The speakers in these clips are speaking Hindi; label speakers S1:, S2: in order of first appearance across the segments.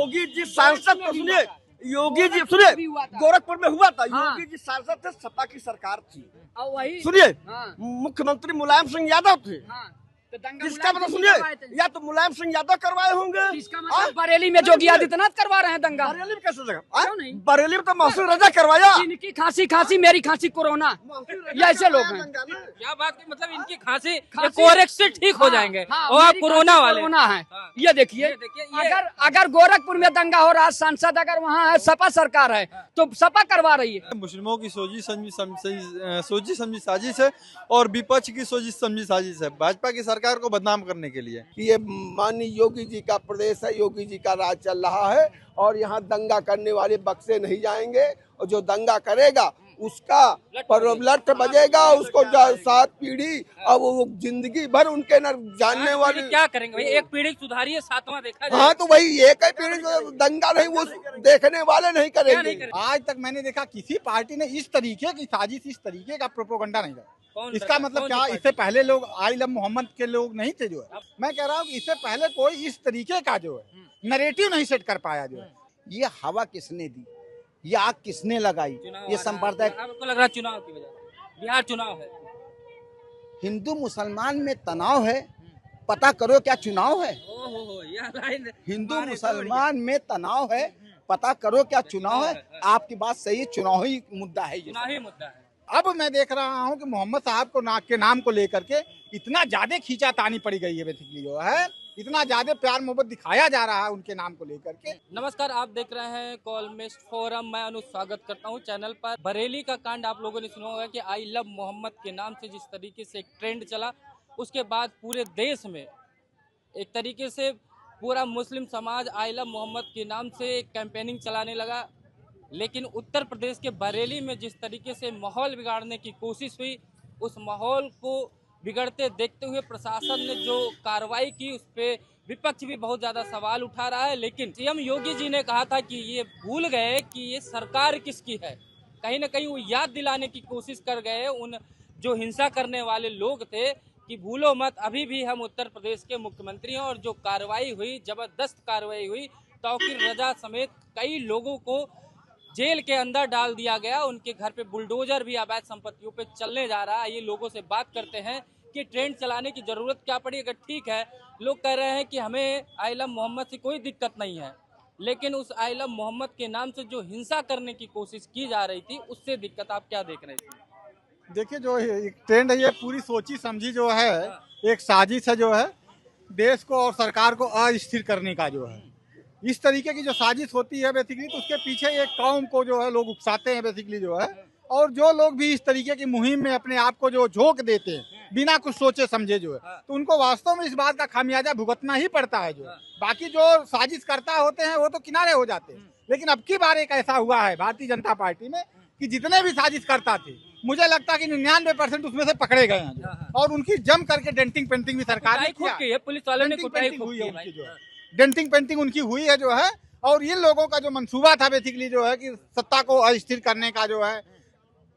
S1: योगी जी सांसद तो सुनिए, योगी जी सुनिए, गोरखपुर में हुआ था। योगी जी सांसद थे, सपा की सरकार थी।
S2: वही
S1: सुनिए, मुख्यमंत्री मुलायम सिंह यादव थे।
S2: तो दंगा
S1: किसका मतलब सुनिए, या तो मुलायम सिंह यादव करवाए होंगे।
S2: किसका मतलब बरेली में योगी आदित्यनाथ करवा रहे हैं दंगा।
S1: बरेली में कैसे जगह?
S2: क्यों नहीं?
S1: बरेली में तो महसूर रजा करवाया।
S2: इनकी खांसी मेरी खांसी कोरोना, ये ऐसे लोग हैं।
S3: क्या बात की मतलब इनकी खांसी कोरेक्स से ठीक हो जाएंगे और आप कोरोना वाले
S2: कोरोना है। ये देखिए, अगर गोरखपुर में दंगा हो रहा है, सांसद अगर वहाँ है, सपा सरकार है तो सपा करवा रही है।
S4: मुस्लिमों की सोची समझी साजिश है और विपक्ष की सोची समझी साजिश है भाजपा की सरकार को बदनाम करने के लिए।
S5: ये माननीय योगी जी का प्रदेश है, योगी जी का राज चल रहा है और यहाँ दंगा करने वाले बक्से नहीं जाएंगे और जो दंगा करेगा उसका लट बजेगा, उसको 7 पीढ़ी और वो जिंदगी भर उनके न जानने वाले
S3: क्या करेंगे भाई? एक पीढ़ी सुधारिए, 7वां देखा जाए।
S5: हाँ तो वही एक ही पीढ़ी दंगा नहीं, वो देखने वाले नहीं करेंगे।
S6: आज तक मैंने देखा किसी पार्टी ने इस तरीके की साजिश, इस तरीके का प्रोपोगंडा नहीं किया। इसका मतलब क्या, इससे पहले लोग आई लव मोहम्मद के लोग नहीं थे जो है। मैं कह रहा हूँ इससे पहले कोई इस तरीके का जो है नैरेटिव नहीं सेट कर पाया जो है। ये हवा किसने दी, ये आग किसने लगाई, ये संप्रदाय।
S3: आपको लग रहा है चुनाव की वजह, बिहार चुनाव है,
S6: हिंदू मुसलमान में तनाव है, पता करो क्या चुनाव है। हिंदू मुसलमान में तनाव है, पता करो क्या चुनाव है। आपकी बात सही है, चुनाव ही मुद्दा है,
S3: चुनाव ही मुद्दा है।
S6: अब मैं देख रहा हूं कि मोहम्मद साहब को के नाम को लेकर के इतना ज्यादा खींचातानी पड़ी गई है, बेसिकली जो है इतना ज्यादा प्यार मोहब्बत दिखाया जा रहा है उनके नाम को लेकर के।
S3: नमस्कार, आप देख रहे हैं कॉलमिस्ट फोरम। मैं अनुज स्वागत करता हूं चैनल पर। बरेली का कांड आप लोगों ने सुना होगा कि आई लव मोहम्मद के नाम से जिस तरीके से एक ट्रेंड चला, उसके बाद पूरे देश में एक तरीके से पूरा मुस्लिम समाज आई लव मोहम्मद के नाम से कैंपेनिंग चलाने लगा। लेकिन उत्तर प्रदेश के बरेली में जिस तरीके से माहौल बिगाड़ने की कोशिश हुई, उस माहौल को बिगड़ते देखते हुए प्रशासन ने जो कार्रवाई की उस पर विपक्ष भी बहुत ज़्यादा सवाल उठा रहा है। लेकिन सीएम योगी जी ने कहा था कि ये भूल गए कि ये सरकार किसकी है। कहीं ना कहीं वो याद दिलाने की कोशिश कर गए उन जो हिंसा करने वाले लोग थे कि भूलो मत, अभी भी हम उत्तर प्रदेश के मुख्यमंत्री हैं। और जो कार्रवाई हुई, जबरदस्त कार्रवाई हुई, तौकीर रजा समेत कई लोगों को जेल के अंदर डाल दिया गया। उनके घर पे बुलडोजर भी अवैध संपत्तियों पे चलने जा रहा है। ये लोगों से बात करते हैं कि ट्रेंड चलाने की जरूरत क्या पड़ी। अगर ठीक है, लोग कह रहे हैं कि हमें आई लव मोहम्मद से कोई दिक्कत नहीं है, लेकिन उस आई लव मोहम्मद के नाम से जो हिंसा करने की कोशिश की जा रही थी, उससे दिक्कत आप क्या देख रहे हैं?
S6: देखिए, जो एक ट्रेंड है, ये पूरी सोची समझी जो है एक साजिश है जो है देश को और सरकार को अस्थिर करने का जो है। इस तरीके की जो साजिश होती है बेसिकली, तो उसके पीछे एक कौम को जो है लोग उकसाते हैं बेसिकली जो है। और जो लोग भी इस तरीके की मुहिम में अपने आप को जो झोंक देते हैं बिना कुछ सोचे समझे जो है, तो उनको वास्तव में इस बात का खामियाजा भुगतना ही पड़ता है। जो बाकी जो साजिश करता होते हैं वो तो किनारे हो जाते हैं। लेकिन अब की बार एक ऐसा हुआ है भारतीय जनता पार्टी में कि जितने भी साजिश करता थे, मुझे लगता है कि 99% उसमें से पकड़े गए हैं और उनकी जम करके डेंटिंग पेंटिंग भी सरकार ने किया।
S3: पुलिस वालों ने
S6: डेंटिंग पेंटिंग उनकी हुई है जो है। और इन लोगों का जो मंसूबा था बेसिकली जो है कि सत्ता को अस्थिर करने का जो है,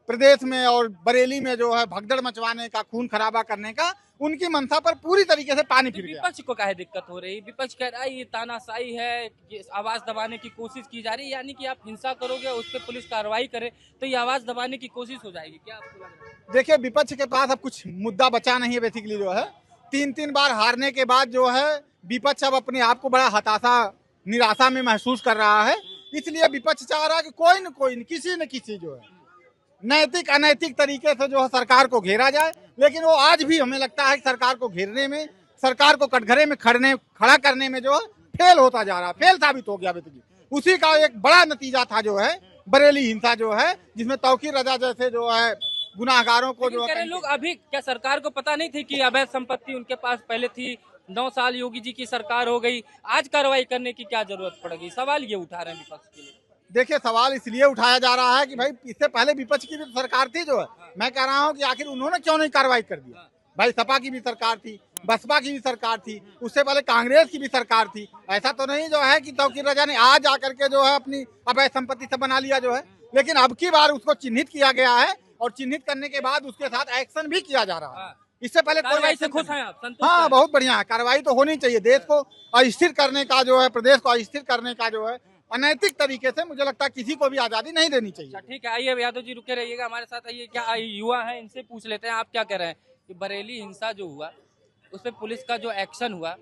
S6: प्रदेश में और बरेली में जो है भगदड़ मचवाने का, खून खराबा करने का, उनकी मंशा पर पूरी तरीके से पानी फिर गया।
S3: विपक्ष को काहे दिक्कत हो रही? विपक्ष कह रहा है ये तानाशाही है, आवाज दबाने की कोशिश की जा रही है। यानी कि आप हिंसा करोगे, उस पर पुलिस कार्रवाई करे तो ये आवाज दबाने की कोशिश हो जाएगी। क्या आपको लग रहा है?
S6: देखिए, विपक्ष के पास अब कुछ मुद्दा बचा नहीं है बेसिकली जो है। 3 बार हारने के बाद जो है विपक्ष अब अपने आप को बड़ा हताशा, निराशा में महसूस कर रहा है। इसलिए विपक्ष चाह रहा है कि कोई न किसी न किसी जो है नैतिक अनैतिक तरीके से जो है सरकार को घेरा जाए। लेकिन वो आज भी हमें लगता है कि सरकार को घेरने में, सरकार को कटघरे में खड़ा करने में जो है फेल होता जा रहा, फेल साबित हो गया बेसिकली। उसी का एक बड़ा नतीजा था जो है बरेली हिंसा जो है, जिसमें तौकीर रजा जैसे जो है गुनाहगारों को जो है।
S3: लोग अभी क्या सरकार को पता नहीं थी कि अवैध संपत्ति उनके पास पहले थी? 9 साल योगी जी की सरकार हो गई, आज कार्रवाई करने की क्या जरूरत पड़ेगी? सवाल ये उठा रहे हैं विपक्ष के लिए।
S6: देखिए, सवाल इसलिए उठाया जा रहा है कि भाई इससे पहले विपक्ष की भी सरकार थी जो है। मैं कह रहा हूं कि आखिर उन्होंने क्यों नहीं कार्रवाई कर दी? भाई सपा की भी सरकार थी, बसपा की भी सरकार थी, उससे पहले कांग्रेस की भी सरकार थी। ऐसा तो नहीं जो है कि तौकीर रजा ने आज आकर के जो है अपनी अवैध संपत्ति से बना लिया जो है। लेकिन अब की बार उसको चिन्हित किया गया है और चिन्हित करने के बाद उसके साथ एक्शन भी किया जा रहा है। इससे पहले कोई
S3: कार्रवाई से
S6: action
S3: खुश
S6: नहीं।
S3: हैं आप, संतुष्ट
S6: हाँ,
S3: हैं?
S6: बहुत बढ़िया है। कार्रवाई तो होनी चाहिए। देश को अस्थिर करने का जो है, प्रदेश को अस्थिर करने का जो है, अनैतिक तरीके से मुझे लगता है किसी को भी आजादी नहीं देनी चाहिए।
S3: अच्छा ठीक है, आइए यादव जी रुके रहिएगा हमारे साथ। आइए, क्या युवा है, इनसे पूछ लेते हैं, आप क्या कह रहे हैं कि बरेली हिंसा जो हुआ उस पर पुलिस का जो एक्शन हुआ,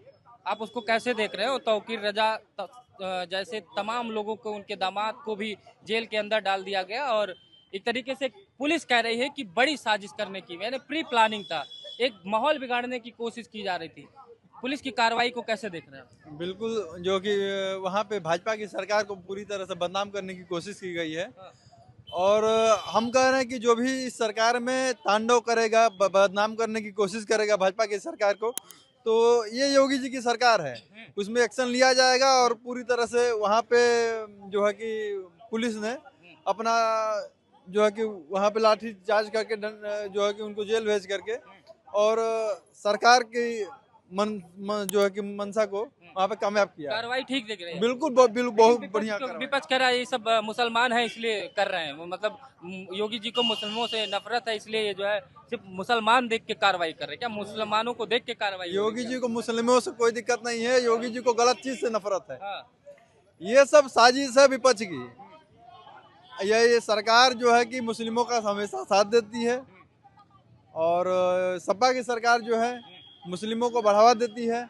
S3: आप उसको कैसे देख रहे हो? तौकीर रजा जैसे तमाम लोगों को, उनके दामाद को भी जेल के अंदर डाल दिया गया, और एक तरीके से पुलिस कह रही है कि बड़ी साजिश करने की, यानी प्री प्लानिंग था, एक माहौल बिगाड़ने की कोशिश की जा रही थी। पुलिस की कार्रवाई को कैसे देख रहे हैं?
S4: बिल्कुल, जो कि वहाँ पे भाजपा की सरकार को पूरी तरह से बदनाम करने की कोशिश की गई है। और हम कह रहे हैं कि जो भी इस सरकार में तांडव करेगा, बदनाम करने की कोशिश करेगा भाजपा की सरकार को, तो ये योगी जी की सरकार है, उसमें एक्शन लिया जाएगा। और पूरी तरह से वहाँ पे जो है कि पुलिस ने अपना जो है कि वहाँ पे लाठी चार्ज करके जो है कि उनको जेल भेज करके, और सरकार की जो है कि मनसा को वहाँ पे कामयाब किया।
S3: कार्रवाई ठीक देख रहे हैं?
S4: बिल्कुल बहुत बढ़िया कार्रवाई।
S3: विपक्ष कह रहा है ये सब मुसलमान है इसलिए कर रहे हैं, वो मतलब योगी जी को मुसलमानों से नफरत है, इसलिए ये जो है सिर्फ मुसलमान देख के कार्रवाई कर रहे हैं। क्या मुसलमानों को देख के कार्रवाई?
S4: योगी जी को मुस्लिमों से कोई दिक्कत नहीं है, योगी जी को गलत चीज से नफरत है।
S3: हाँ।
S4: ये सब साजिश है विपक्ष की। ये सरकार जो है कि मुस्लिमों का हमेशा साथ देती है, और सपा की सरकार जो है मुस्लिमों को बढ़ावा देती है,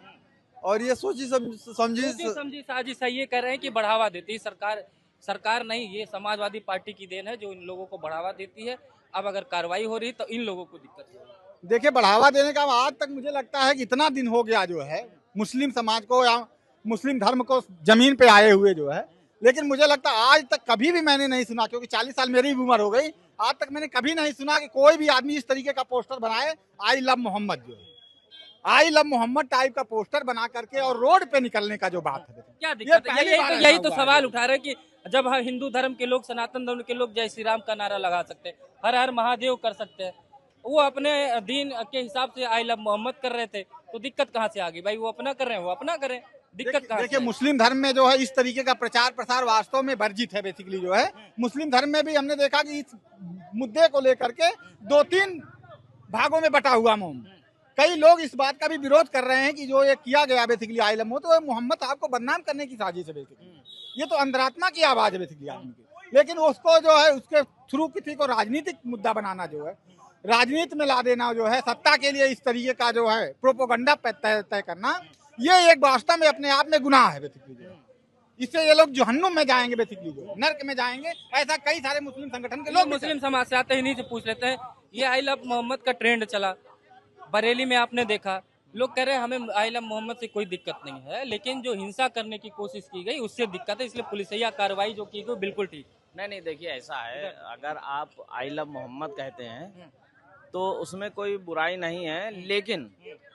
S4: और ये सोची समझी
S3: साजिश है, ये कह रहे हैं कि बढ़ावा देती है सरकार नहीं, ये समाजवादी पार्टी की देन है जो इन लोगों को बढ़ावा देती है। अब अगर कार्रवाई हो रही तो इन लोगों को दिक्कत है।
S6: देखिए, बढ़ावा देने का आज तक मुझे लगता है कि इतना दिन हो गया जो है मुस्लिम समाज को या मुस्लिम धर्म को जमीन पे आए हुए जो है, लेकिन मुझे लगता है आज तक कभी भी मैंने नहीं सुना, क्योंकि 40 साल मेरी भी उम्र हो गई, आज तक मैंने कभी नहीं सुना कि कोई भी आदमी इस तरीके का पोस्टर बनाए, आई लव मोहम्मद, जो है आई लव मोहम्मद टाइप का पोस्टर बना करके और रोड पे निकलने का जो बात है।
S3: क्या दिक्कत है? यही तो सवाल उठा रहे हैं कि जब हम हिंदू धर्म के लोग, सनातन धर्म के लोग जय श्री राम का नारा लगा सकते हैं, हर हर महादेव कर सकते हैं, वो अपने दीन के हिसाब से आई लव मोहम्मद कर रहे थे, तो दिक्कत कहाँ से आ गई? भाई वो अपना कर रहे हैं, वो अपना करें, दिक्कत कहाँ?
S6: देखिए, मुस्लिम धर्म में जो है इस तरीके का प्रचार प्रसार वास्तव में वर्जित है। बेसिकली जो है मुस्लिम धर्म में भी हमने देखा कि इस मुद्दे को लेकर के 2-3 भागों में बटा हुआ मोहम्मद। कई लोग इस बात का भी विरोध कर रहे हैं कि जो ये किया गया बेसिकली आई लव मोहम्मद, तो मोहम्मद साहब को बदनाम करने की साजिश है बेसिकली। ये तो अंतरात्मा की आवाज है बेसिकली आदमी की, लेकिन उसको जो है उसके थ्रू किसी को राजनीतिक मुद्दा बनाना, जो है राजनीति में ला देना, जो है सत्ता के लिए इस तरीके का जो है प्रोपोगंडा तय करना, ये एक वास्तव में अपने आप में गुनाह है बेसिकली। जो इससे ये लोग जहन्नुम में जाएंगे, बेसिकली जो नर्क में जाएंगे। ऐसा कई सारे मुस्लिम संगठन के लोग,
S3: मुस्लिम समाज से आते हैं, इन्हीं से पूछ लेते हैं। ये आई लव मोहम्मद का ट्रेंड चला बरेली में, आपने देखा, लोग कह रहे हैं हमें आई लव मोहम्मद से कोई दिक्कत नहीं है, लेकिन जो हिंसा करने की कोशिश की गई उससे दिक्कत है, इसलिए पुलिसिया कार्रवाई जो की गई बिल्कुल ठीक
S7: नहीं। देखिए, ऐसा है, अगर आप आई लव मोहम्मद कहते हैं तो उसमें कोई बुराई नहीं है, लेकिन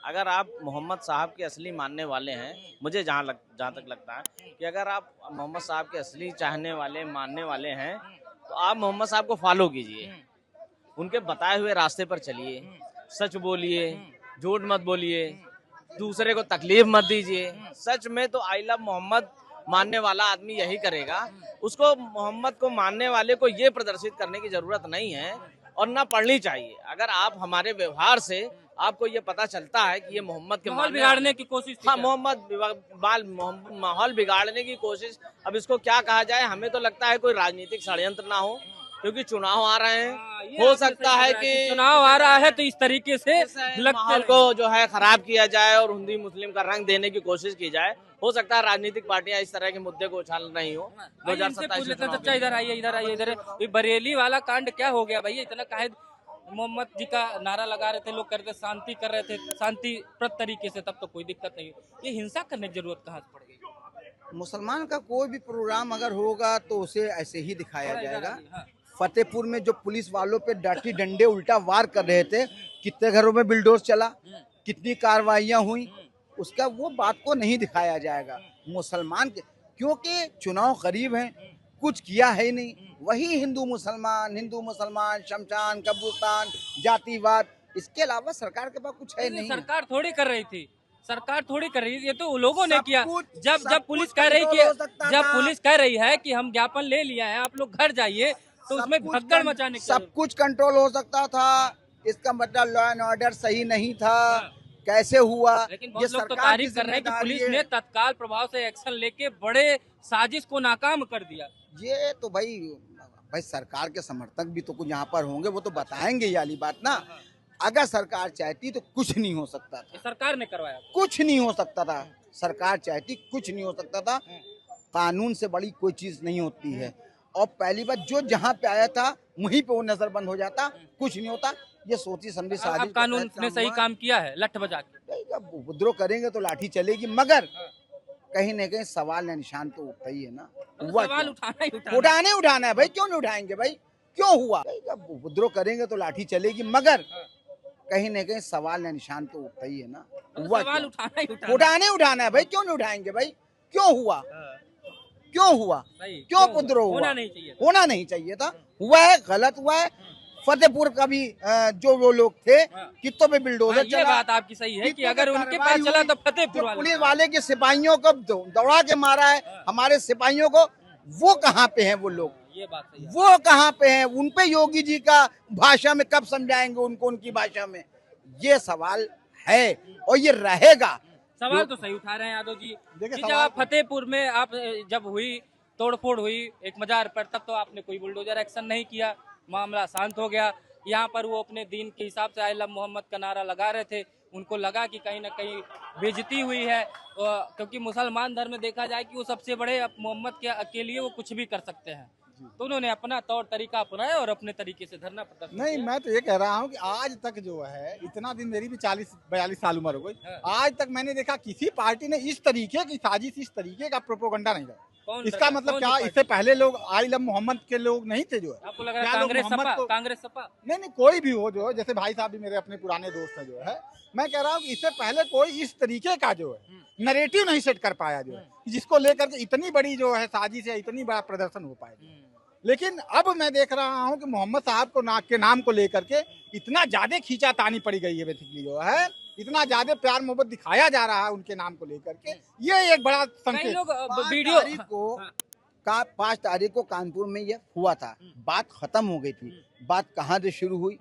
S7: अगर आप मोहम्मद साहब के असली मानने वाले हैं, मुझे जहाँ तक लगता है कि अगर आप मोहम्मद साहब के असली चाहने वाले, मानने वाले हैं, तो आप मोहम्मद साहब को फॉलो कीजिए, उनके बताए हुए रास्ते पर चलिए, सच बोलिए, झूठ मत बोलिए, दूसरे को तकलीफ मत दीजिए। सच में तो आई लव मोहम्मद मानने वाला आदमी यही करेगा। उसको, मोहम्मद को मानने वाले को ये प्रदर्शित करने की जरूरत नहीं है और ना पढ़नी चाहिए। अगर आप हमारे व्यवहार से आपको ये पता चलता है कि ये मोहम्मद के
S3: माहौल बिगाड़ने की कोशिश,
S7: हाँ, माहौल बिगाड़ने की कोशिश, अब इसको क्या कहा जाए? हमें तो लगता है कोई राजनीतिक षड्यंत्र ना हो, क्योंकि चुनाव आ रहे हैं, हो सकता है कि
S3: चुनाव आ रहा है तो इस तरीके से
S7: माहौल को जो है खराब किया जाए और हिंदू मुस्लिम का रंग देने की कोशिश की जाए। हो सकता है राजनीतिक पार्टियां इस तरह के मुद्दे को उछाल रही हो।
S3: 2027 इधर आइए, बरेली वाला कांड क्या हो गया भैया? इतना काहे मोहम्मद जी का नारा लगा रहे थे, लोग करते शांति कर रहे थे, शांतिप्रद तरीके से, तब तो कोई दिक्कत नहीं। ये हिंसा करने की जरूरत कहाँ पड़ गई?
S8: मुसलमान का कोई भी प्रोग्राम अगर होगा तो उसे ऐसे ही दिखाया जाएगा। फतेहपुर में जो पुलिस वालों पे डाटी डंडे उल्टा वार कर रहे थे, कितने घरों में बिल्डोज चला, कितनी कार्रवाइयां हुई, उसका वो बात को नहीं दिखाया जाएगा। मुसलमान के, क्योंकि चुनाव करीब हैं, कुछ किया है नहीं, वही हिंदू मुसलमान, शमशान, कब्रिस्तान, जातिवाद, इसके अलावा सरकार के पास कुछ है नहीं।
S3: सरकार थोड़ी कर रही थी, ये तो लोगों ने किया। जब पुलिस कह रही है कि हम ज्ञापन ले लिया है, आप लोग घर जाइए, तो उसमें भगदड़ मचाने की
S8: सब कुछ कंट्रोल हो सकता था। इसका मतलब लॉ एंड ऑर्डर सही नहीं था, कैसे हुआ?
S3: लेकिन
S8: ये
S3: बहुत लोग तो
S8: सरकार की
S3: तारीफ कर रहे हैं कि
S8: जिम्मेदारी
S3: पुलिस
S8: है।
S3: ने तत्काल प्रभाव से एक्शन लेके बड़े साजिश को नाकाम कर दिया।
S8: ये तो भाई सरकार के समर्थक भी तो कुछ यहाँ पर होंगे, वो तो बताएंगे ये वाली बात ना। अगर सरकार चाहती तो कुछ नहीं हो सकता
S3: ये
S8: था,
S3: सरकार ने करवाया।
S8: कुछ नहीं हो सकता था। सरकार चाहती कुछ नहीं हो सकता था। कानून से बड़ी कोई चीज नहीं होती है। और पहली बात, जो जहाँ पे आया था वहीं पे वो नजरबंद हो जाता, कुछ नहीं होता। ये सोची समझी साजिश
S3: अब
S8: के
S3: कानून
S8: तहत
S3: ने सही
S8: हुआ।
S3: काम किया है लठ बजा के।
S8: नहीं, जब उपद्रव करेंगे तो लाठी चलेगी, मगर कहीं न कहीं सवाल या निशान तो उठता ही है ना। हुआ
S3: सवाल
S8: क्या?
S3: उठाना ही उठाना।
S8: उठाना है भाई, क्यों नहीं उठाएंगे भाई? क्यों हुआ? नहीं, जब उपद्रव करेंगे तो लाठी चलेगी, मगर कहीं न कहीं सवाल या निशान तो उठता ही है ना। हुआ
S3: सवाल
S8: क्या?
S3: उठाना ही उठाना।
S8: उठाना है भाई, क्यों नहीं उठाएंगे भाई? क्यों हुआ? क्यों हुआ?
S3: सही,
S8: क्यों
S3: हुआ?
S8: उपद्रव हुआ?
S3: होना नहीं चाहिए था।
S8: होना नहीं चाहिए था। हुआ है, गलत हुआ है। फतेहपुर का भी जो वो लोग थे, कितों पे
S3: हाँ,
S8: बिल्डोजर
S3: ये
S8: चला।
S3: बात आपकी सही है कि
S8: कितनों
S3: अगर
S8: पे
S3: उनके
S8: कार्रवाई
S3: पास चला
S8: हुई,
S3: तो फतेहपुर
S8: जो
S3: वाले।
S8: पुलिस वाले के सिपाहियों को दौड़ा के मारा है, हमारे सिपाहियों को, वो कहाँ पे हैं वो लोग?
S3: ये बात सही है।
S8: वो कहाँ पे हैं? उन पे योगी जी का भाषा में कब समझाएंगे उनको, उनकी भाषा में? ये सवाल है और ये रहेगा।
S3: सवाल तो सही उठा रहे हैं यादव जी।
S6: देखिए,
S3: कि
S6: सवाल
S3: जब फतेहपुर में आप जब हुई तोड़फोड़ हुई एक मजार पर, तब तो आपने कोई बुलडोजर एक्शन नहीं किया, मामला शांत हो गया। यहाँ पर वो अपने दीन के हिसाब से आई लव मोहम्मद का नारा लगा रहे थे। उनको लगा कि कहीं ना कहीं बेइज्जती हुई है, क्योंकि मुसलमान धर्म में देखा जाए कि वो सबसे बड़े मोहम्मद के लिए वो कुछ भी कर सकते हैं। तो उन्होंने अपना तौर तरीका अपनाया और अपने तरीके से धरना प्रदर्शन
S6: नहीं,
S3: किया।
S6: मैं तो ये कह रहा हूँ कि आज तक जो है, इतना दिन, मेरी भी 40-42 साल उम्र हो गई, आज तक मैंने देखा किसी पार्टी ने इस तरीके की साजिश, इस तरीके का प्रोपोगंडा नहीं किया।
S3: कौन
S6: इसका
S3: सरकार-
S6: मतलब
S3: कौन
S6: क्या,
S3: सी
S6: इससे पहले लोग आई लव मोहम्मद के लोग नहीं थे जो है?
S3: आपको लग रहा है
S6: क्या लोग
S3: कांग्रेस
S6: मोहम्मद
S3: सपा?
S6: को-
S3: कांग्रेस सपा?
S6: नहीं, कोई भी हो जो है, जैसे भाई साहब भी मेरे अपने पुराने दोस्त हैं जो है, मैं कह रहा हूँ कि इससे पहले कोई इस तरीके का जो है नैरेटिव नहीं सेट कर पाया जो है, जिसको लेकर के इतनी बड़ी जो है साजिश है, इतनी बड़ा प्रदर्शन हो पाएगा। लेकिन अब मैं देख रहा हूँ कि मोहम्मद साहब को के नाम को लेकर के इतना ज्यादा खींचातानी पड़ी गई है, बेसिकली जो है इतना ज्यादा प्यार मोहब्बत दिखाया जा रहा है उनके नाम को लेकर के, ये एक बड़ा
S3: कई
S6: संकेत।
S3: लोग
S8: 5
S3: वीडियो
S8: तारीख को 5 तारीख को कानपुर में ये हुआ था, बात खत्म हो गई थी। बात कहाँ से शुरू हुई?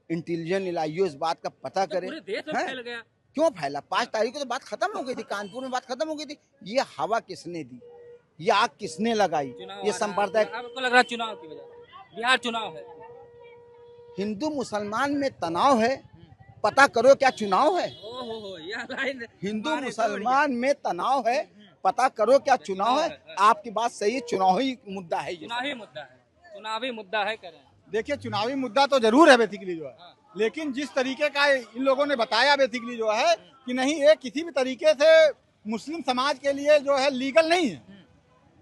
S8: इंटेलिजेंस लाइयो इस बात का पता करे।
S3: पूरे देश में
S8: हैं?
S3: फैल गया।
S8: क्यों फैला? 5 तारीख को तो बात खत्म हो गई थी, कानपुर में बात खत्म हो गई थी। ये हवा किसने दी? ये आग किसने लगाई?
S3: चुनाव
S8: ये
S3: आ रहा है।
S8: सांप्रदायिक
S3: आपको लग रहा है चुनाव की वजह से? बिहार चुनाव है।
S8: हिंदू मुसलमान में तनाव है, पता करो क्या चुनाव है?
S3: ओहो, यह लाइन
S8: हिंदू
S3: मारे तो
S8: मुसलमान में तनाव है, पता करो क्या चुनाव है? आपकी बात सही है, चुनावी मुद्दा है ये।
S3: चुनावी मुद्दा है, चुनावी मुद्दा है करें।
S6: देखिए, चुनावी मुद्दा तो जरूर है बेसिकली जो है, लेकिन जिस तरीके का इन लोगों ने बताया बेसिकली जो है कि नहीं, ये किसी भी तरीके से मुस्लिम समाज के लिए जो है लीगल नहीं है,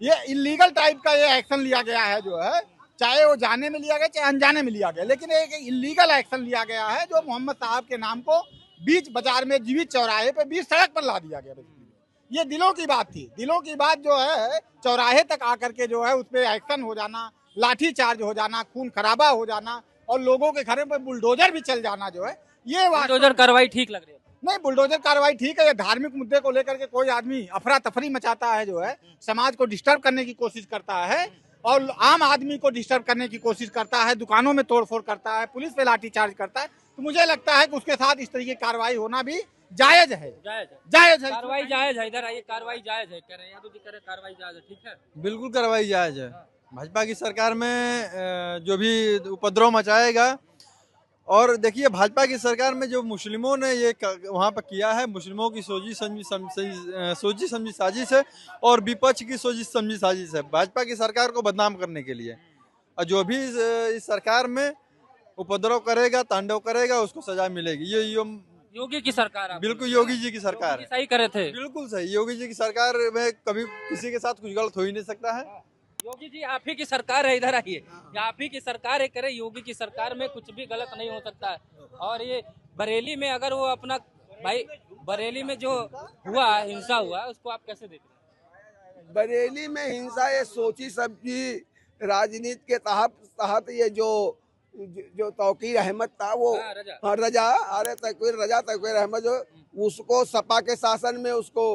S6: ये इलीगल टाइप का ये एक्शन लिया गया है जो है, चाहे वो जाने में लिया गया चाहे अनजाने में लिया गया, लेकिन एक इलीगल एक्शन लिया गया है जो मोहम्मद साहब के नाम को बीच बाजार में, जीवित चौराहे पे, बीच सड़क पर ला दिया गया। ये दिलों की बात थी, दिलों की बात जो है, चौराहे तक आकर के जो है उस पर एक्शन हो जाना, लाठी चार्ज हो जाना, खून खराबा हो जाना और लोगों के घरों पे बुलडोजर भी चल जाना जो है, ये
S3: बुलडोजर कार्रवाई ठीक लग रही है।
S6: नहीं, बुलडोजर कार्रवाई ठीक है। ये धार्मिक मुद्दे को लेकर के कोई आदमी अफरा तफरी मचाता है जो है, समाज को डिस्टर्ब करने की कोशिश करता है और आम आदमी को डिस्टर्ब करने की कोशिश करता है, दुकानों में तोड़फोड़ करता है, पुलिस पे लाठी चार्ज करता है, तो मुझे लगता है कि उसके साथ इस तरीके की कार्रवाई होना भी जायज है। जायज है,
S3: कार्रवाई जायज है। इधर आइए, कार्रवाई जायज है कह रहे हैं यादव जी, कह रहे हैं कार्रवाई जायज है। ठीक है,
S4: बिल्कुल कार्रवाई जायज है। भाजपा की सरकार में जो भी उपद्रव मचाएगा, और देखिए भाजपा की सरकार में जो मुस्लिमों ने ये वहाँ पर किया है, मुस्लिमों की सोची समझी साजिश है और विपक्ष की सोची समझी साजिश है भाजपा की सरकार को बदनाम करने के लिए। और जो भी इस सरकार में उपद्रव करेगा, तांडव करेगा, उसको सजा मिलेगी। ये
S3: योगी की सरकार आप
S4: बिल्कुल योगी जी की सरकार है।
S3: सही करे थे।
S4: बिल्कुल सही, योगी जी की सरकार में कभी किसी के साथ कुछ गलत हो ही नहीं सकता है।
S3: योगी जी आप ही की सरकार है, इधर आइए, आप ही की सरकार है, करे योगी की सरकार में कुछ भी गलत नहीं हो सकता है। और ये बरेली में अगर वो अपना भाई, बरेली में जो हुआ हिंसा हुआ, उसको आप कैसे देखते हैं?
S5: बरेली में हिंसा ये सोची समझी राजनीति के तहत ये जो तौकीर अहमद था वो रजा तकवीर अहमद जो उसको सपा के शासन में उसको